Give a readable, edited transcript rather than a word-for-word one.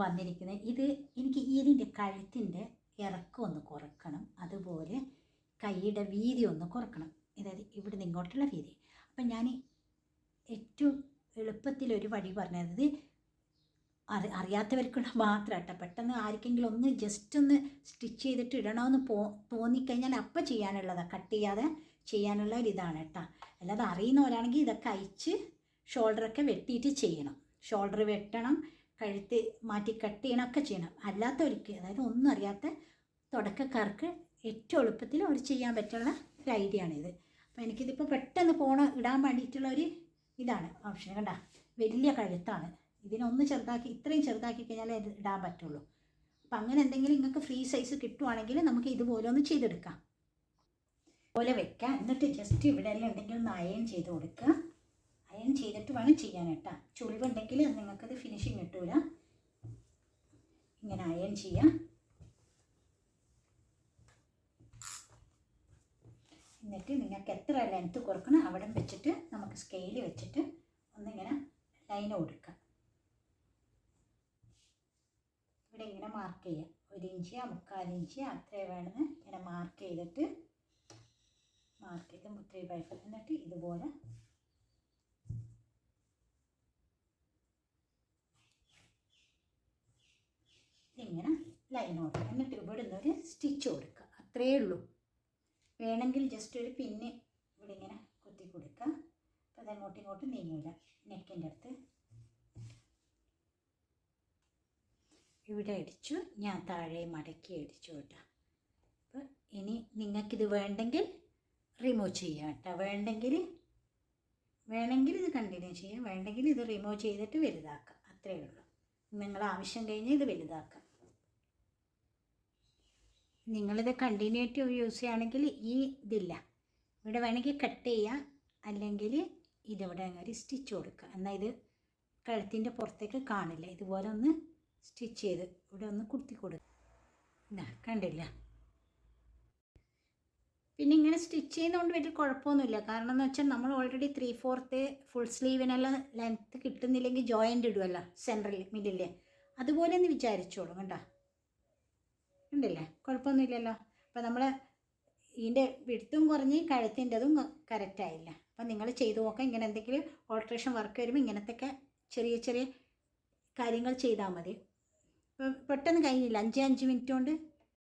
വന്നിരിക്കുന്നത്. ഇത് എനിക്ക് ഇതിൻ്റെ കഴുത്തിൻ്റെ ഇറക്കം ഒന്ന് കുറക്കണം, അതുപോലെ കൈയുടെ വീതി ഒന്ന് കുറക്കണം, അതായത് ഇവിടുന്ന് ഇങ്ങോട്ടുള്ള വീതി. അപ്പം ഞാൻ ഏറ്റവും എളുപ്പത്തിലൊരു വഴി പറഞ്ഞത് അറിയാത്തവർക്കുള്ള മാത്രം കേട്ടോ. പെട്ടെന്ന് ആർക്കെങ്കിലും ഒന്ന് ജസ്റ്റ് ഒന്ന് സ്റ്റിച്ച് ചെയ്തിട്ട് ഇടണമെന്ന് തോന്നിക്കഴിഞ്ഞാൽ അപ്പം ചെയ്യാനുള്ളതാണ്, കട്ട് ചെയ്യാതെ ചെയ്യാനുള്ള ഒരിതാണ് കേട്ടോ. അല്ലാതെ അറിയുന്നവരാണെങ്കിൽ ഇതൊക്കെ അയച്ച് ഷോൾഡറൊക്കെ വെട്ടിയിട്ട് ചെയ്യണം. ഷോൾഡർ വെട്ടണം, കഴുത്ത് മാറ്റി കട്ട് ചെയ്യണമൊക്കെ ചെയ്യണം. അല്ലാത്തവർക്ക്, അതായത് ഒന്നും അറിയാത്ത തുടക്കക്കാർക്ക് ഏറ്റവും എളുപ്പത്തിൽ അവർ ചെയ്യാൻ പറ്റുള്ള ഒരു ഐഡിയ ആണിത്. അപ്പോൾ എനിക്കിതിപ്പോൾ പെട്ടെന്ന് ഇടാൻ വേണ്ടിയിട്ടുള്ള ഒരു ഇതാണ് ഓപ്ഷൻ. കണ്ട വലിയ കഴുത്താണ്, ഇതിനൊന്ന് ചെറുതാക്കി, ഇത്രയും ചെറുതാക്കി കഴിഞ്ഞാൽ ഇത് ഇടാൻ പറ്റുള്ളൂ. അപ്പം അങ്ങനെ എന്തെങ്കിലും നിങ്ങൾക്ക് ഫ്രീ സൈസ് കിട്ടുവാണെങ്കിൽ നമുക്ക് ഇതുപോലെ ഒന്ന് ചെയ്തെടുക്കാം. പോലെ വെക്കാം. എന്നിട്ട് ജസ്റ്റ് ഇവിടെ എല്ലാം ഉണ്ടെങ്കിൽ ഒന്ന് അയൺ ചെയ്ത് കൊടുക്കുക. അയൺ ചെയ്തിട്ട് വേണം ചെയ്യാൻ കേട്ടോ. ചുളിവുണ്ടെങ്കിൽ നിങ്ങൾക്കത് ഫിനിഷിങ് കിട്ടൂല. ഇങ്ങനെ അയൺ ചെയ്യാം. എന്നിട്ട് നിങ്ങൾക്ക് എത്ര ലെങ്ത്ത് കുറക്കണം അവിടെ വെച്ചിട്ട് നമുക്ക് സ്കെയിൽ വെച്ചിട്ട് ഒന്നിങ്ങനെ ലൈൻ കൊടുക്കാം. ഇവിടെ ഇങ്ങനെ മാർക്ക് ചെയ്യാം. 1 ഇഞ്ച് 3/4 ഇഞ്ച് അത്രേ വേണമെന്ന് ഇങ്ങനെ മാർക്ക് ചെയ്തിട്ട് 3/4. എന്നിട്ട് ഇതുപോലെ ഇങ്ങനെ ലൈൻ കൊടുക്കുക. എന്നിട്ട് ഇവിടെ നിന്നൊരു സ്റ്റിച്ച് കൊടുക്കുക. അത്രയേ ഉള്ളൂ. വേണമെങ്കിൽ ജസ്റ്റ് ഒരു പിന്ന് ഇവിടെ ഇങ്ങനെ കുത്തി കൊടുക്കുക. അപ്പോൾ അത് അങ്ങോട്ടും ഇങ്ങോട്ടും നീങ്ങില്ല. നെക്കിൻ്റെ അടുത്ത് ഇവിടെ അടിച്ചു, ഞാൻ താഴെ മടക്കി അടിച്ചു കേട്ടോ. അപ്പോൾ ഇനി നിങ്ങൾക്കിത് വേണ്ടെങ്കിൽ റിമൂവ് ചെയ്യാം കേട്ടോ. വേണമെങ്കിൽ ഇത് കണ്ടിന്യൂ ചെയ്യാം, വേണ്ടെങ്കിൽ ഇത് റിമൂവ് ചെയ്തിട്ട് വലുതാക്കാം. അത്രയേ ഉള്ളൂ. നിങ്ങളുടെ ആവശ്യം കഴിഞ്ഞ് ഇത് വലുതാക്കാം. നിങ്ങളിത് കണ്ടിന്യൂറ്റി യൂസ് ചെയ്യുകയാണെങ്കിൽ ഈ ഇതില്ല, ഇവിടെ വേണമെങ്കിൽ കട്ട് ചെയ്യുക, അല്ലെങ്കിൽ ഇതിവിടെ ഒരു സ്റ്റിച്ച് കൊടുക്കുക. എന്നാൽ ഇത് കഴുത്തിൻ്റെ പുറത്തേക്ക് കാണില്ല. ഇതുപോലെ ഒന്ന് സ്റ്റിച്ച് ചെയ്ത് ഇവിടെ ഒന്ന് കുത്തി കൊടുക്കുക. കണ്ടില്ല? പിന്നെ ഇങ്ങനെ സ്റ്റിച്ച് ചെയ്യുന്നതുകൊണ്ട് വലിയ കുഴപ്പമൊന്നുമില്ല. കാരണം എന്ന് വെച്ചാൽ നമ്മൾ ഓൾറെഡി 3/4 ഫുൾ സ്ലീവിനെല്ലാം ലെങ്ത്ത് കിട്ടുന്നില്ലെങ്കിൽ ജോയിൻ്റ് ഇടുമല്ലോ സെൻട്രൽ മിഡിൽ, അതുപോലെ ഒന്ന് വിചാരിച്ചോളൂ. കണ്ടോ? ഉണ്ടല്ലേ? കുഴപ്പമൊന്നുമില്ലല്ലോ. അപ്പോൾ നമ്മൾ ഇതിൻ്റെ വിടുത്തും കുറഞ്ഞ് കഴുത്തിൻ്റെതും കറക്റ്റായില്ല. അപ്പം നിങ്ങൾ ചെയ്തു നോക്കാം. ഇങ്ങനെ എന്തെങ്കിലും ഓൾട്രേഷൻ വർക്ക് വരുമ്പോൾ ഇങ്ങനത്തെയൊക്കെ ചെറിയ ചെറിയ കാര്യങ്ങൾ ചെയ്താൽ മതി. ഇപ്പം പെട്ടെന്ന് കഴിഞ്ഞില്ല, 5 മിനിറ്റ് കൊണ്ട്